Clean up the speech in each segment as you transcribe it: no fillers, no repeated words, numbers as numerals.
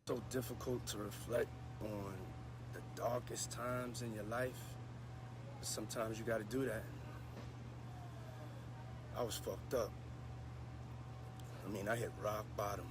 So difficult to reflect on the darkest times in your life. Sometimes you got to do that. I was fucked up. I hit rock bottom.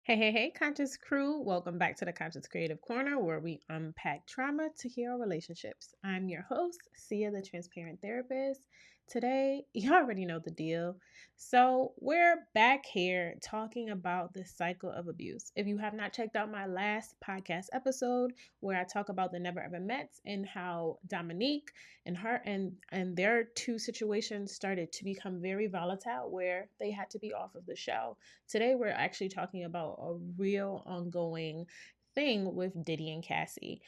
Hey, Conscious Crew. Welcome back to the Conscious Creative Corner where we unpack trauma to heal relationships. I'm your host, Sia, the Transparent Therapist. Today, you already know the deal. So, we're back here talking about the cycle of abuse. If you have not checked out my last podcast episode where I talk about the Never Ever Mets and how Dominique and her and their two situations started to become very volatile where they had to be off of the show. Today, we're actually talking about a real ongoing thing with Diddy and Cassie.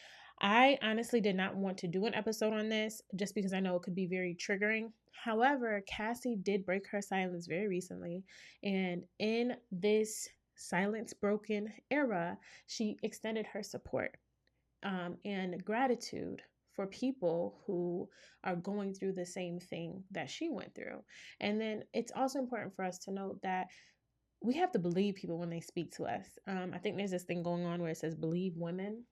I honestly did not want to do an episode on this just because I know it could be very triggering. However, Cassie did break her silence very recently. And in this silence broken era, she extended her support and gratitude for people who are going through the same thing that she went through. And then it's also important for us to note that we have to believe people when they speak to us. I think there's this thing going on where it says believe women.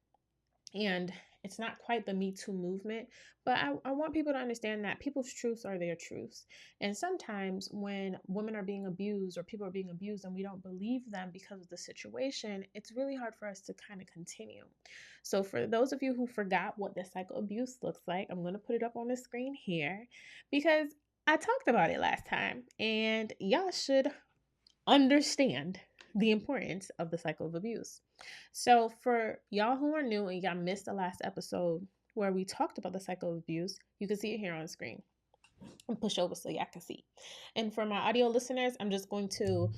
And it's not quite the Me Too movement, but I want people to understand that people's truths are their truths. And sometimes when women are being abused or people are being abused and we don't believe them because of the situation, it's really hard for us to kind of continue. So, for those of you who forgot what the cycle of abuse looks like, I'm going to put it up on the screen here because I talked about it last time and y'all should understand the importance of the cycle of abuse. So, for y'all who are new and y'all missed the last episode where we talked about the cycle of abuse, you can see it here on screen. And push over so y'all can see. And for my audio listeners, I'm just going to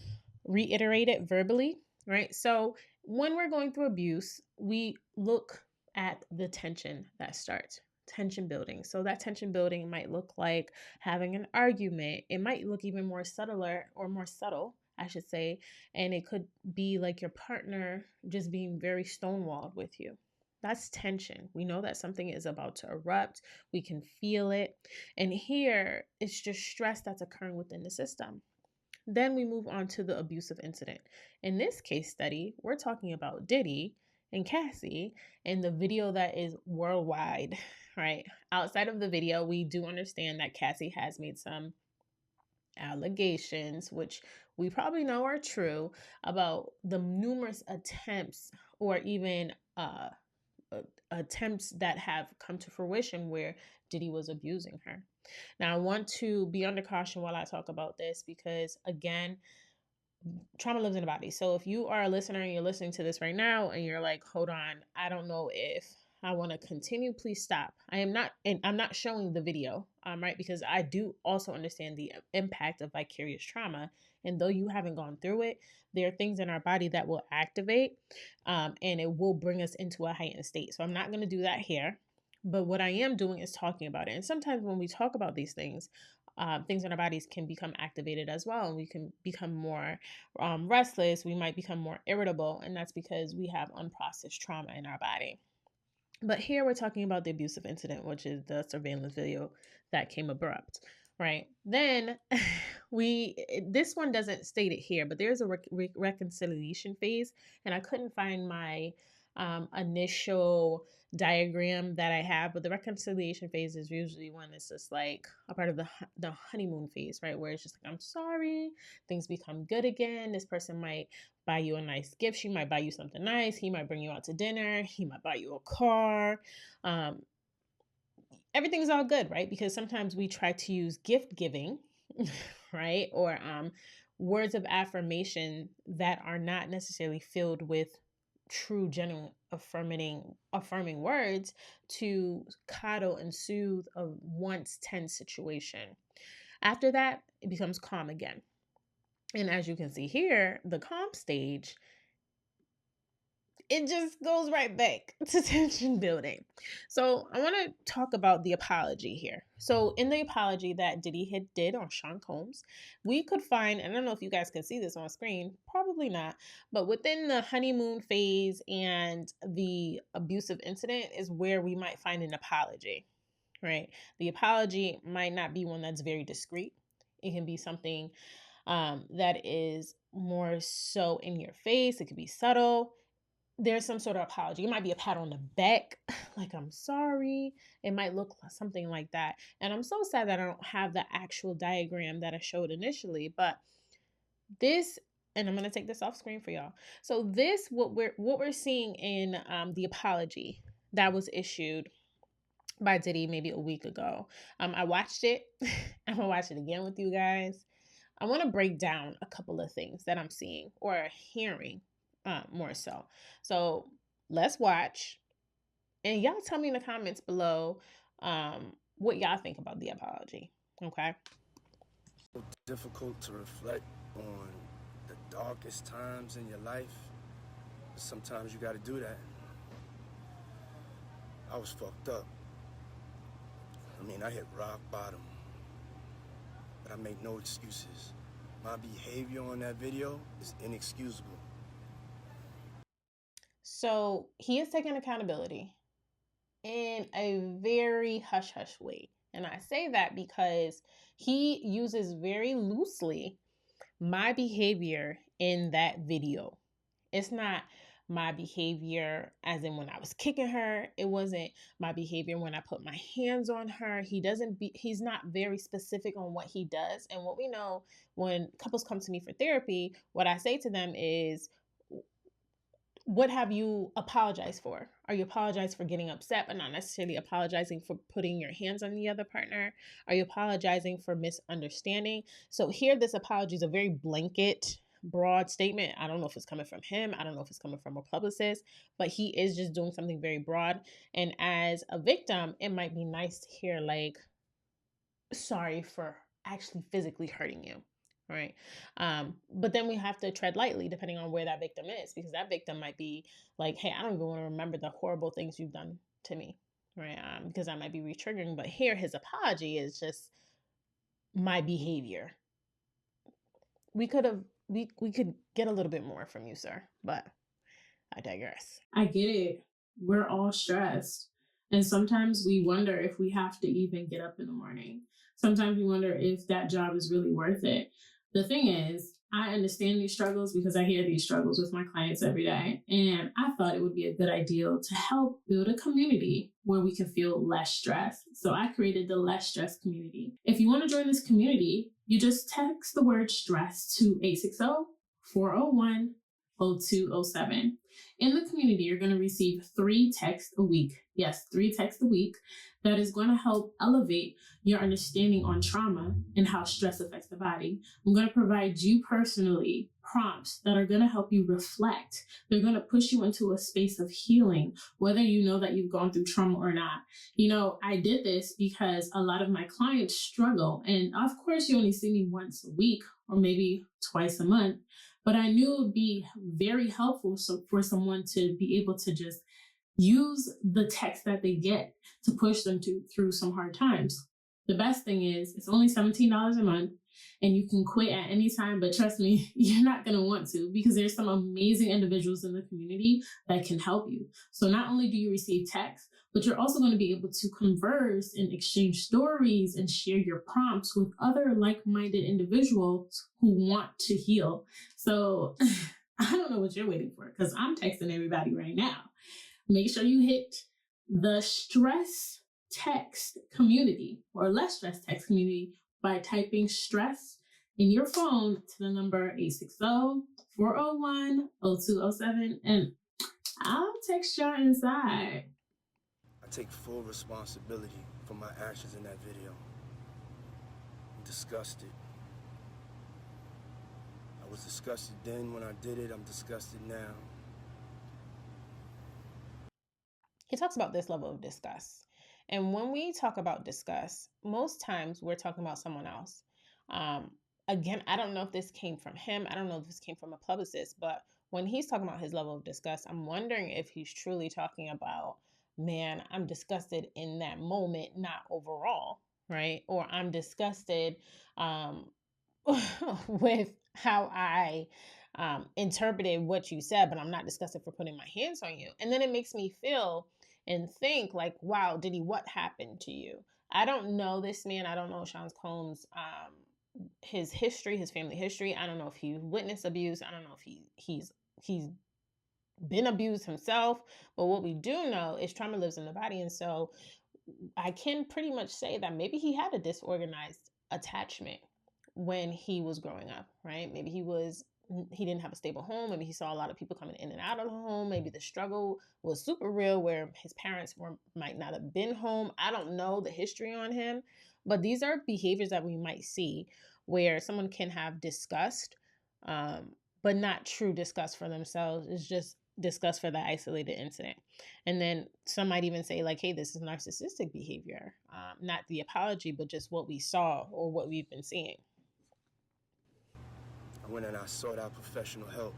reiterate it verbally, right? So, when we're going through abuse, we look at the tension that starts. Tension building. So that tension building might look like having an argument. It might look even more subtler or more subtle, I should say. And it could be like your partner just being very stonewalled with you. That's tension. We know that something is about to erupt. We can feel it. And here, it's just stress that's occurring within the system. Then we move on to the abusive incident. In this case study, we're talking about Diddy and Cassie and the video that is worldwide, right? Outside of the video, we do understand that Cassie has made some allegations, which we probably know are true, about the numerous attempts or even attempts that have come to fruition where Diddy was abusing her. Now, I want to be under caution while I talk about this because, again, trauma lives in the body. So if you are a listener and you're listening to this right now and you're like, hold on, I don't know if I want to continue, please stop. I'm not showing the video, right? Because I do also understand the impact of vicarious trauma. And though you haven't gone through it, there are things in our body that will activate and it will bring us into a heightened state. So I'm not going to do that here. But what I am doing is talking about it. And sometimes when we talk about these things in our bodies can become activated as well. And we can become more restless. We might become more irritable. And that's because we have unprocessed trauma in our body. But here we're talking about the abusive incident, which is the surveillance video that came abrupt, right? Then this one doesn't state it here, but there's a reconciliation phase, and I couldn't find my initial diagram that I have, but the reconciliation phase is usually when it's just like a part of the honeymoon phase, right? Where it's just like, I'm sorry, things become good again. This person might buy you a nice gift. She might buy you something nice. He might bring you out to dinner. He might buy you a car. Everything's all good, right? Because sometimes we try to use gift giving, right? Or words of affirmation that are not necessarily filled with true, genuine, affirming words to coddle and soothe a once tense situation. After that, it becomes calm again. And as you can see here, the calm stage it just goes right back to tension building. So I want to talk about the apology here. So in the apology that Diddy had did on Sean Combs, we could find, and I don't know if you guys can see this on screen, probably not, but within the honeymoon phase and the abusive incident is where we might find an apology, right? The apology might not be one that's very discreet. It can be something that is more so in your face. It could be subtle. There's some sort of apology. It might be a pat on the back, like I'm sorry. It might look something like that. And I'm so sad that I don't have the actual diagram that I showed initially, but this, and I'm going to take this off screen for y'all. So this, what we're seeing in the apology that was issued by Diddy maybe a week ago. I watched it. I'm going to watch it again with you guys. I want to break down a couple of things that I'm seeing or hearing more so. So let's watch. And y'all tell me in the comments below what y'all think about the apology. Okay. It's difficult to reflect on the darkest times in your life. Sometimes you got to do that. I was fucked up. I mean, I hit rock bottom. But I make no excuses. My behavior on that video is inexcusable. So he is taking accountability in a very hush-hush way. And I say that because he uses very loosely my behavior in that video. It's not my behavior as in when I was kicking her. It wasn't my behavior when I put my hands on her. He's not very specific on what he does. And what we know when couples come to me for therapy, what I say to them is, what have you apologized for? Are you apologized for getting upset, but not necessarily apologizing for putting your hands on the other partner? Are you apologizing for misunderstanding? So here, this apology is a very blanket, broad statement. I don't know if it's coming from him. I don't know if it's coming from a publicist, but he is just doing something very broad. And as a victim, it might be nice to hear like, sorry for actually physically hurting you. Right. But then we have to tread lightly depending on where that victim is, because that victim might be like, hey, I don't even want to remember the horrible things you've done to me. Right. Because I might be re-triggering. But here, his apology is just my behavior. We could get a little bit more from you, sir, but I digress. I get it. We're all stressed. And sometimes we wonder if we have to even get up in the morning. Sometimes we wonder if that job is really worth it. The thing is, I understand these struggles because I hear these struggles with my clients every day. And I thought it would be a good idea to help build a community where we can feel less stressed. So I created the Less Stress community. If you want to join this community, you just text the word stress to 860-401-0207. In the community, you're going to receive 3 texts a week. Yes, 3 texts a week that is going to help elevate your understanding on trauma and how stress affects the body. I'm going to provide you personally prompts that are going to help you reflect. They're going to push you into a space of healing, whether you know that you've gone through trauma or not. You know, I did this because a lot of my clients struggle. And of course, you only see me once a week or maybe twice a month. But I knew it would be very helpful for someone to be able to just use the text that they get to push them through some hard times. The best thing is it's only $17 a month and you can quit at any time. But trust me, you're not going to want to, because there's some amazing individuals in the community that can help you. So not only do you receive text, but you're also going to be able to converse and exchange stories and share your prompts with other like-minded individuals who want to heal. So I don't know what you're waiting for, because I'm texting everybody right now. Make sure you hit the stress text community or Less Stress text community by typing stress in your phone to the number 860-401-0207, and I'll text y'all inside. I take full responsibility for my actions in that video. I'm disgusted. I was disgusted then when I did it. I'm disgusted now. He talks about this level of disgust. And when we talk about disgust, most times we're talking about someone else. Again, I don't know if this came from him. I don't know if this came from a publicist, but when he's talking about his level of disgust, I'm wondering if he's truly talking about, man, I'm disgusted in that moment, not overall, right? Or I'm disgusted with how I interpreted what you said, but I'm not disgusted for putting my hands on you. And then it makes me feel and think like, wow, Diddy, what happened to you? I don't know this man. I don't know Sean Combs' his history, his family history. I don't know if he witnessed abuse. I don't know if he's been abused himself. But what we do know is trauma lives in the body, and so I can pretty much say that maybe he had a disorganized attachment when he was growing up, right? Maybe he didn't have a stable home. Maybe he saw a lot of people coming in and out of the home. Maybe the struggle was super real where his parents might not have been home. I don't know the history on him, but these are behaviors that we might see where someone can have disgust, but not true disgust for themselves. It's just disgust for the isolated incident. And then some might even say like, hey, this is narcissistic behavior, not the apology, but just what we saw or what we've been seeing. I went and I sought out professional help.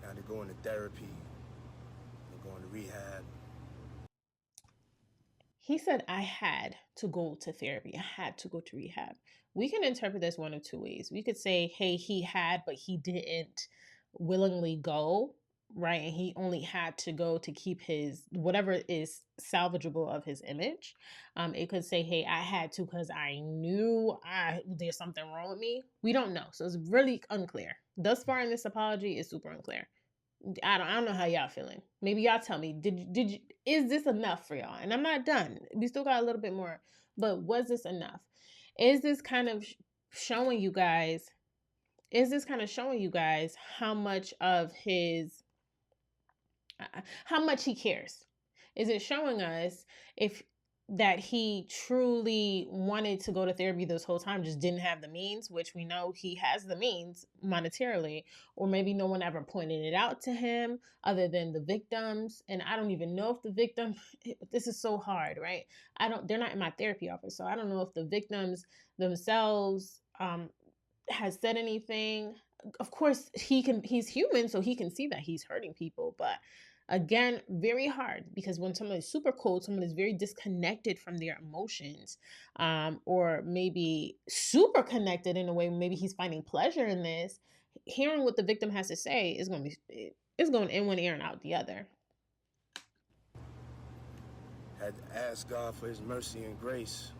Now they're going to therapy, they're going to rehab. He said, I had to go to therapy. I had to go to rehab. We can interpret this one of two ways. We could say, hey, he had, but he didn't willingly go, right? And he only had to go to keep his, whatever is salvageable of his image. It could say, hey, I had to because I knew there's something wrong with me. We don't know. So it's really unclear. Thus far in this apology, it's super unclear. I don't know how y'all feeling. Maybe y'all tell me, did you, is this enough for y'all? And I'm not done. We still got a little bit more, but was this enough? Is this kind of showing you guys how much of how much he cares? Is it showing us if that he truly wanted to go to therapy this whole time, just didn't have the means, which we know he has the means monetarily, or maybe no one ever pointed it out to him other than the victims? And I don't even know if the victim, this is so hard, right? They're not in my therapy office, so I don't know if the victims themselves has said anything. Of course, he's human, so he can see that he's hurting people, but again, very hard, because when someone is super cold, someone is very disconnected from their emotions, or maybe super connected in a way, maybe he's finding pleasure in this. Hearing what the victim has to say is going in one ear and out the other. Had to ask God for his mercy and grace.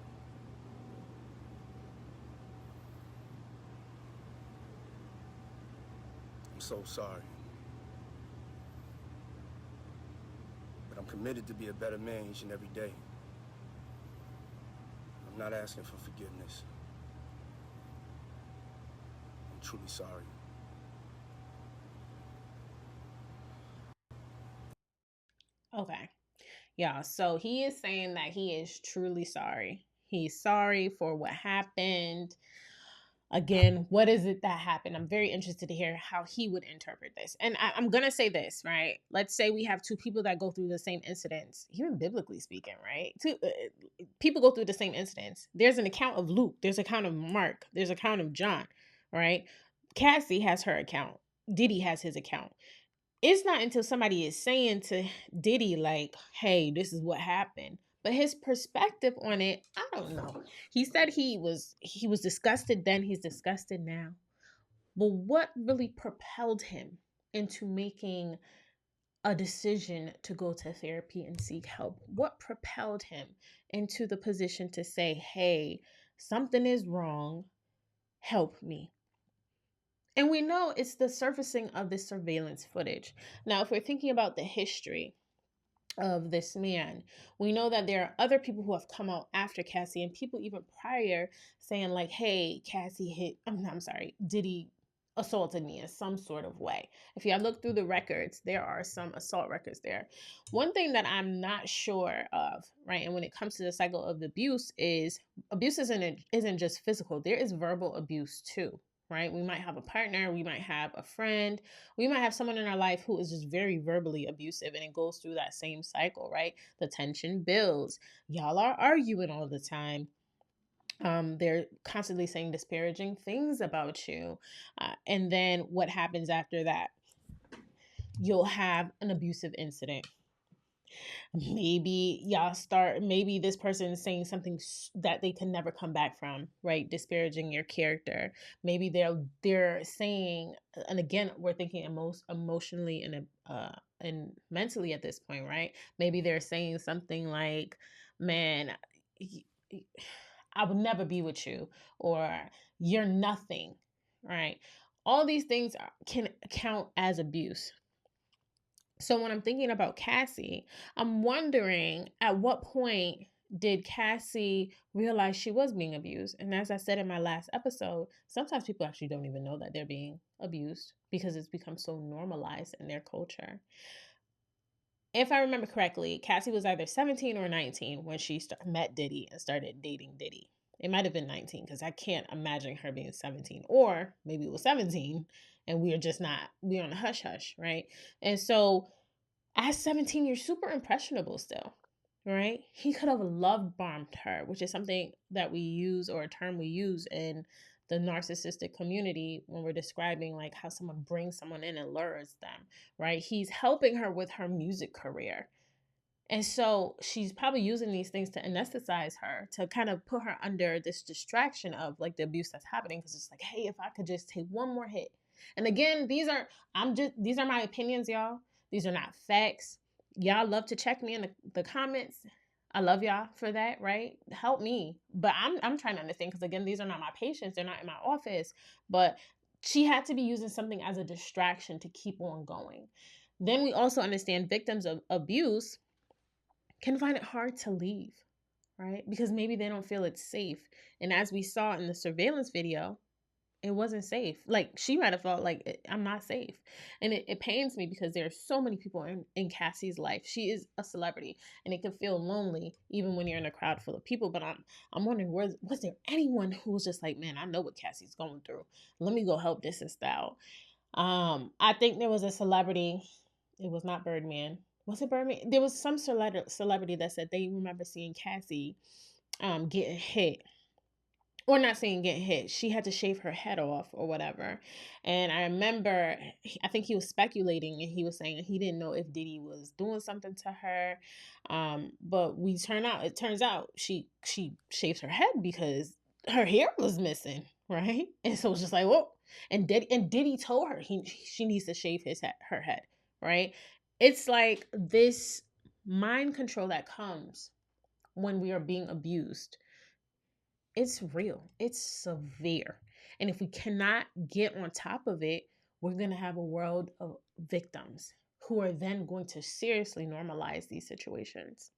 I'm so sorry. But I'm committed to be a better man each and every day. I'm not asking for forgiveness. I'm truly sorry. Okay. Yeah, so he is saying that he is truly sorry. He's sorry for what happened. Again, what is it that happened? I'm very interested to hear how he would interpret this. And I'm going to say this, right? Let's say we have two people that go through the same incidents, even biblically speaking, right? People go through the same incidents. There's an account of Luke. There's an account of Mark. There's an account of John, right? Cassie has her account. Diddy has his account. It's not until somebody is saying to Diddy, like, hey, this is what happened, but his perspective on it, I don't know. He said he was disgusted then, he's disgusted now. But what really propelled him into making a decision to go to therapy and seek help? What propelled him into the position to say, hey, something is wrong, help me? And we know it's the surfacing of this surveillance footage. Now, if we're thinking about the history of this man, we know that there are other people who have come out after Cassie, and people even prior saying like, hey, Diddy assaulted me in some sort of way. If you look through the records, there are some assault records there. One thing that I'm not sure of, right, and when it comes to the cycle of abuse isn't just physical. There is verbal abuse too. Right? We might have a partner, we might have a friend, we might have someone in our life who is just very verbally abusive, and it goes through that same cycle, right? The tension builds. Y'all are arguing all the time. They're constantly saying disparaging things about you. And then what happens after that? You'll have an abusive incident. Maybe this person is saying something that they can never come back from, right? Disparaging your character. Maybe they're saying, and again, we're thinking emotionally and mentally at this point, right? Maybe they're saying something like, man, I would never be with you, or you're nothing, right? All these things can count as abuse. So when I'm thinking about Cassie, I'm wondering at what point did Cassie realize she was being abused? And as I said in my last episode, sometimes people actually don't even know that they're being abused because it's become so normalized in their culture. If I remember correctly, Cassie was either 17 or 19 when she met Diddy and started dating Diddy. It might have been 19 because I can't imagine her being 17, or maybe it was 17 and we're on a hush hush, right? And so at 17, you're super impressionable still, right? He could have love bombed her, which is something that we use, or a term we use in the narcissistic community when we're describing like how someone brings someone in and lures them, right? He's helping her with her music career. And so she's probably using these things to anesthetize her, to kind of put her under this distraction of like the abuse that's happening. Because it's like, hey, if I could just take one more hit. And again, these are my opinions, y'all. These are not facts. Y'all love to check me in the comments. I love y'all for that, right? Help me. But I'm trying to understand, because again, these are not my patients. They're not in my office. But she had to be using something as a distraction to keep on going. Then we also understand victims of abuse can find it hard to leave, right? Because maybe they don't feel it's safe. And as we saw in the surveillance video, it wasn't safe. Like, she might have felt like, I'm not safe. And it pains me because there are so many people in Cassie's life. She is a celebrity, and it can feel lonely even when you're in a crowd full of people. But I'm wondering, was there anyone who was just like, man, I know what Cassie's going through. Let me go help this sister out. I think there was a celebrity. It was not Birdman. Was it Birdman? There was some celebrity that said they remember seeing Cassie getting hit, or not saying get hit. She had to shave her head off or whatever. And I remember, I think he was speculating, and he was saying he didn't know if Diddy was doing something to her. But it turns out she shaves her head because her hair was missing, right? And so it's just like, whoa. And Diddy told her she needs to shave her head, right? It's like this mind control that comes when we are being abused. It's real. It's severe. And if we cannot get on top of it, we're going to have a world of victims who are then going to seriously normalize these situations.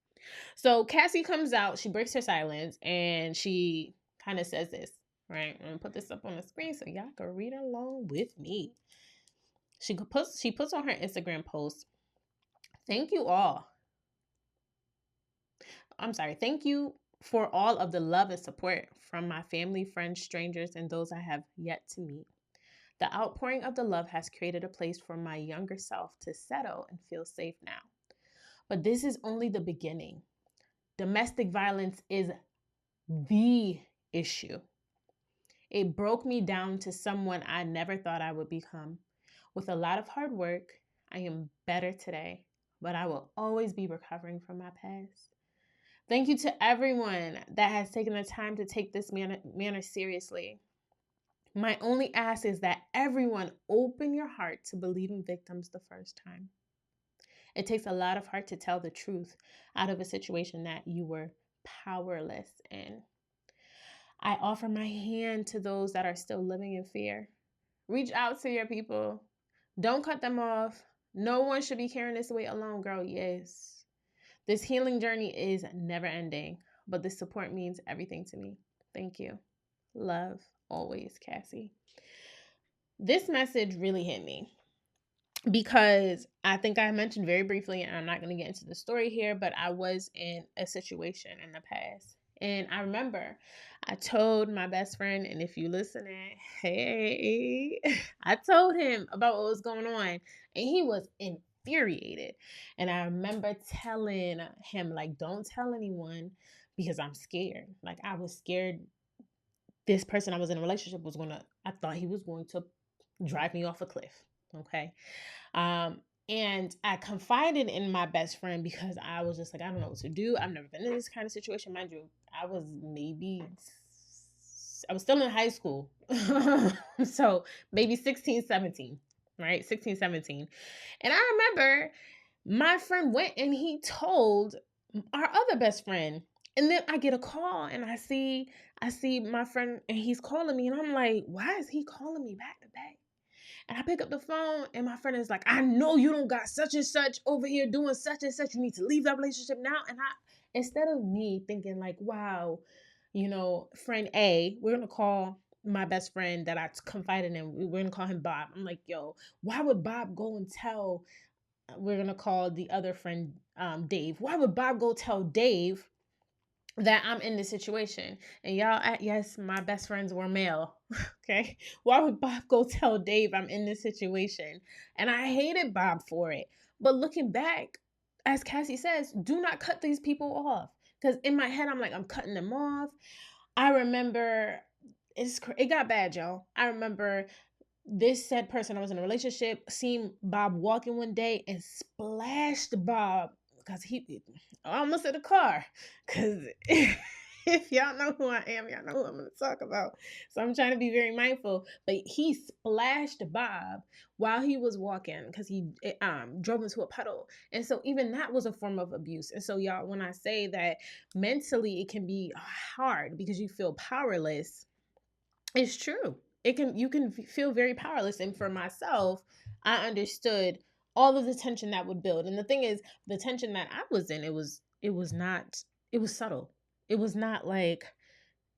So Cassie comes out, she breaks her silence, and she kind of says this, right? I'm going to put this up on the screen so y'all can read along with me. She puts on her Instagram post, thank you for all of the love and support from my family, friends, strangers, and those I have yet to meet. The outpouring of the love has created a place for my younger self to settle and feel safe now. But this is only the beginning. Domestic violence is the issue. It broke me down to someone I never thought I would become. With a lot of hard work, I am better today, but I will always be recovering from my past. Thank you to everyone that has taken the time to take this matter seriously. My only ask is that everyone open your heart to believing victims the first time. It takes a lot of heart to tell the truth out of a situation that you were powerless in. I offer my hand to those that are still living in fear. Reach out to your people. Don't cut them off. No one should be carrying this weight alone, girl. Yes. This healing journey is never ending, but this support means everything to me. Thank you. Love, always, Cassie. This message really hit me because I think I mentioned very briefly, and I'm not going to get into the story here, but I was in a situation in the past. And I remember I told my best friend, and if you listening, hey, I told him about what was going on, and he was infuriated. And I remember telling him, like, don't tell anyone because I'm scared. Like, I was scared this person I was in a relationship I thought he was going to drive me off a cliff. Okay. And I confided in my best friend because I was just like, I don't know what to do. I've never been in this kind of situation. Mind you, I was still in high school. So maybe 16, 17, right? 16, 17. And I remember my friend went and he told our other best friend. And then I get a call and I see my friend and he's calling me and I'm like, why is he calling me back to back? And I pick up the phone and my friend is like, I know you don't got such and such over here doing such and such. You need to leave that relationship now. And instead of me thinking like, wow, friend A, we're going to call my best friend that I confided in. We're going to call him Bob. I'm like, yo, why would Bob go and tell, we're going to call the other friend Dave. Why would Bob go tell Dave that I'm in this situation? And y'all, yes, my best friends were male. Okay. Why would Bob go tell Dave I'm in this situation? And I hated Bob for it. But looking back, as Cassie says, do not cut these people off. Because in my head, I'm like, I'm cutting them off. I remember it got bad, y'all. I remember this said person I was in a relationship seen Bob walking one day and splashed Bob because I almost hit a car. Because if y'all know who I am, y'all know who I'm going to talk about. So I'm trying to be very mindful. But he splashed Bob while he was walking because he drove into a puddle. And so even that was a form of abuse. And so y'all, when I say that mentally it can be hard because you feel powerless, it's true. You can feel very powerless. And for myself, I understood all of the tension that would build. And the thing is, the tension that I was in, it was subtle. It was not like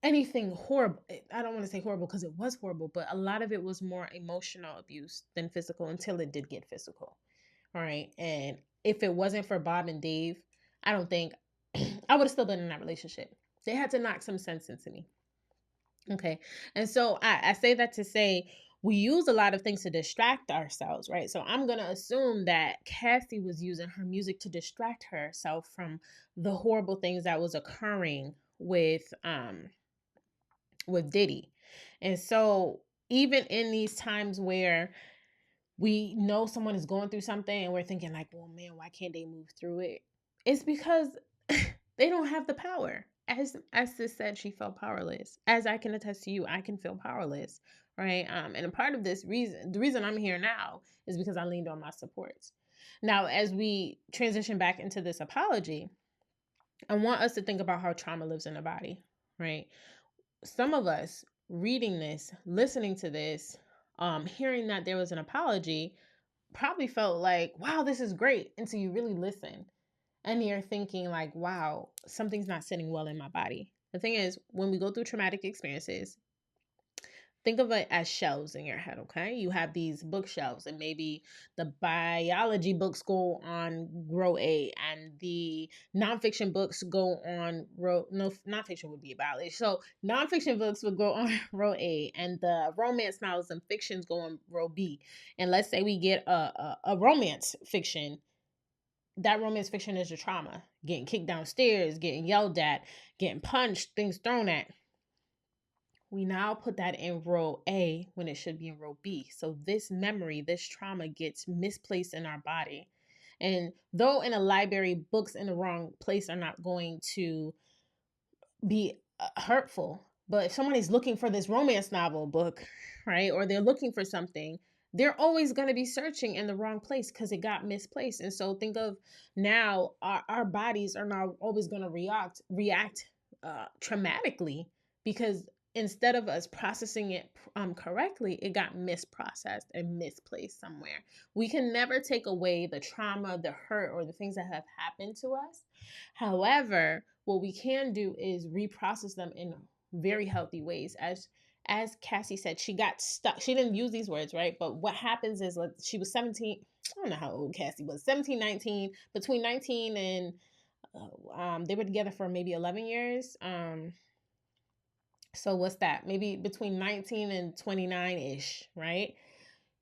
anything horrible. I don't want to say horrible because it was horrible, but a lot of it was more emotional abuse than physical until it did get physical. All right. And if it wasn't for Bob and Dave, I don't think I would have still been in that relationship. They had to knock some sense into me. Okay. And so I say that to say we use a lot of things to distract ourselves, right? So I'm going to assume that Cassie was using her music to distract herself from the horrible things that was occurring with Diddy. And so even in these times where we know someone is going through something and we're thinking like, well, man, why can't they move through it? It's because they don't have the power. As Sis said, she felt powerless. As I can attest to you, I can feel powerless, right? And a part of the reason I'm here now is because I leaned on my supports. Now, as we transition back into this apology, I want us to think about how trauma lives in the body, right? Some of us reading this, listening to this, hearing that there was an apology, probably felt like, wow, this is great, until you really listen and you're thinking like, wow, something's not sitting well in my body. The thing is, when we go through traumatic experiences, think of it as shelves in your head, okay? You have these bookshelves, and maybe the biology books go on row A, and the nonfiction books go on no, nonfiction would be a biology. So nonfiction books would go on row A, and the romance novels and fictions go on row B. And let's say we get a romance fiction. That romance fiction is your trauma. Getting kicked downstairs, getting yelled at, getting punched, things thrown at. We now put that in row A when it should be in row B. So this memory, this trauma gets misplaced in our body. And though in a library, books in the wrong place are not going to be hurtful, but if someone is looking for this romance novel book, right, or they're looking for something, they're always going to be searching in the wrong place because it got misplaced. And so think of now our bodies are now always going to react traumatically because instead of us processing it correctly, it got misprocessed and misplaced somewhere. We can never take away the trauma, the hurt, or the things that have happened to us. However, what we can do is reprocess them in very healthy ways. As Cassie said, she got stuck. She didn't use these words, right? But what happens is, like, she was 17. I don't know how old Cassie was. 17, 19. Between 19 and they were together for maybe 11 years. So what's that? Maybe between 19 and 29-ish, right?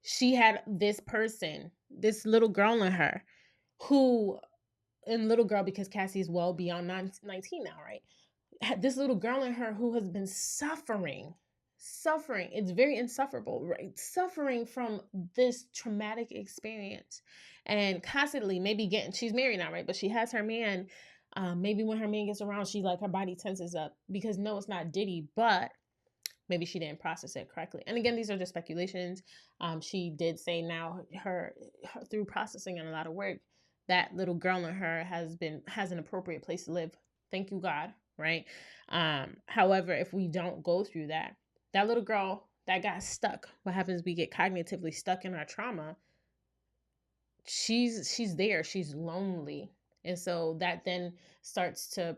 She had this person, this little girl in her, and little girl because Cassie is well beyond 19 now, right? this little girl in her who has been suffering. It's very insufferable, right? Suffering from this traumatic experience, and constantly maybe she's married now, right? But she has her man. Maybe when her man gets around, she's like, her body tenses up because no, it's not Diddy, but maybe she didn't process it correctly. And again, these are just speculations. She did say now her through processing and a lot of work, that little girl in her has an appropriate place to live. Thank you, God, right? However, if we don't go through that little girl that got stuck, what happens? We get cognitively stuck in our trauma. She's there. She's lonely, and so that then starts to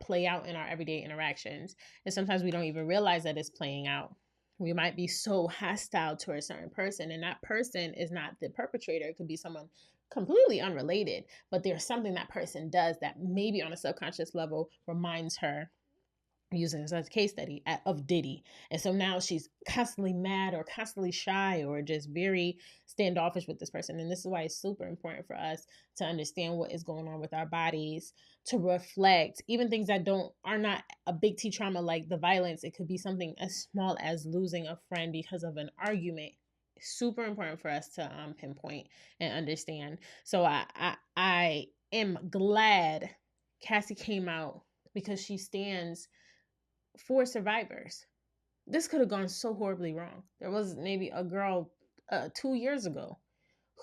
play out in our everyday interactions. And sometimes we don't even realize that it's playing out. We might be so hostile to a certain person, and that person is not the perpetrator. It could be someone completely unrelated, but there's something that person does that maybe on a subconscious level reminds her, using this as a case study, of Diddy. And so now she's constantly mad or constantly shy or just very standoffish with this person. And this is why it's super important for us to understand what is going on with our bodies, to reflect even things that are not a big T trauma like the violence. It could be something as small as losing a friend because of an argument. Super important for us to pinpoint and understand. So I am glad Cassie came out, because she stands for survivors. This could have gone so horribly wrong. There was maybe a girl 2 years ago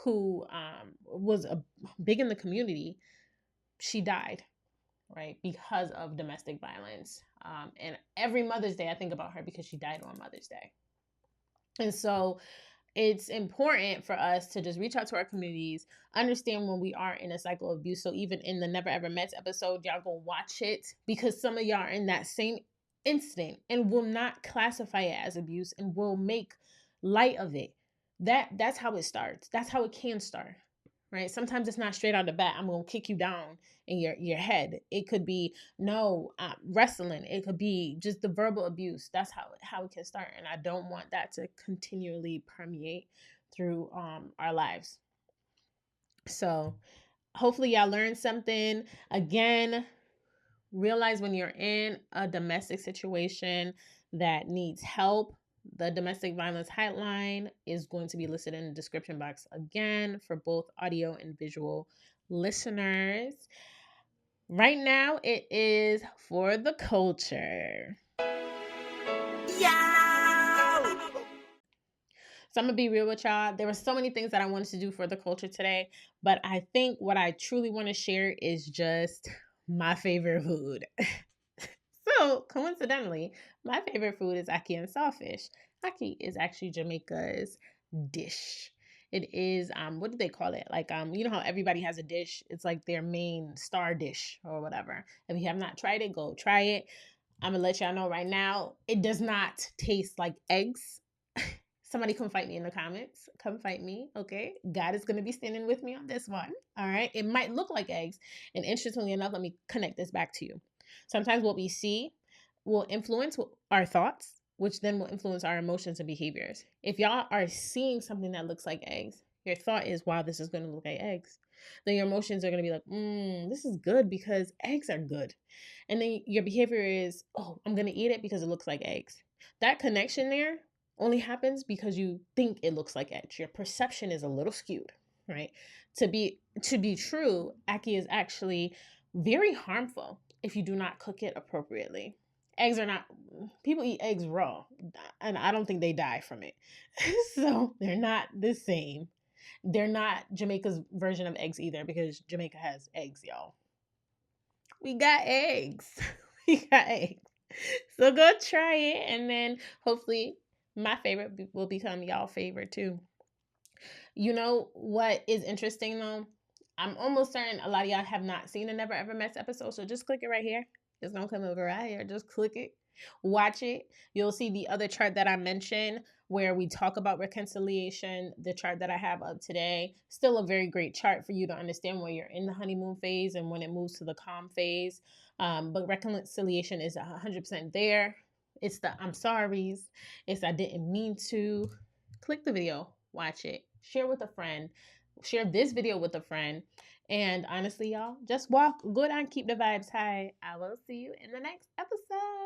who was big in the community. She died, right, because of domestic violence. And every Mother's Day, I think about her because she died on Mother's Day. And so it's important for us to just reach out to our communities, understand when we are in a cycle of abuse. So even in the Never Ever Met episode, y'all go watch it, because some of y'all are in that same incident and will not classify it as abuse and will make light of it. That's how it starts. That's how it can start, right? Sometimes it's not straight out the bat, I'm gonna kick you down in your head. It could be wrestling. It could be just the verbal abuse. That's how it can start. And I don't want that to continually permeate through our lives. So hopefully y'all learned something. Again, realize when you're in a domestic situation that needs help, the domestic violence hotline is going to be listed in the description box again for both audio and visual listeners. Right now, it is for the culture. Yeah! So I'm going to be real with y'all. There were so many things that I wanted to do for the culture today, but I think what I truly want to share is just my favorite food. So, coincidentally, my favorite food is ackee and sawfish. Ackee is actually Jamaica's dish. It is, what do they call it? Like, you know how everybody has a dish? It's like their main star dish or whatever. If you have not tried it, go try it. I'm going to let y'all know right now, it does not taste like eggs. Somebody come fight me in the comments. Come fight me, okay? God is going to be standing with me on this one, all right? It might look like eggs. And interestingly enough, let me connect this back to you. Sometimes what we see will influence our thoughts, which then will influence our emotions and behaviors. If y'all are seeing something that looks like eggs, your thought is, wow, this is going to look like eggs. Then your emotions are going to be like, this is good because eggs are good. And then your behavior is, oh, I'm going to eat it because it looks like eggs. That connection there only happens because you think it looks like eggs. Your perception is a little skewed, right? To be true, ackee is actually very harmful if you do not cook it appropriately. Eggs are not, people eat eggs raw, and I don't think they die from it. So they're not the same. They're not Jamaica's version of eggs either, because Jamaica has eggs, y'all. We got eggs. We got eggs. So go try it, and then hopefully my favorite will become y'all favorite too. You know what is interesting though? I'm almost certain a lot of y'all have not seen the Never Ever Met episode, so just click it right here. It's gonna come over right here. Just click it, watch it. You'll see the other chart that I mentioned where we talk about reconciliation. The chart that I have up today, still a very great chart for you to understand when you're in the honeymoon phase and when it moves to the calm phase. But reconciliation is 100% there. It's the I'm sorry's. It's I didn't mean to. Click the video, watch it, share with a friend. share this video with a friend. And honestly, y'all, just walk good and keep the vibes high. I will see you in the next episode.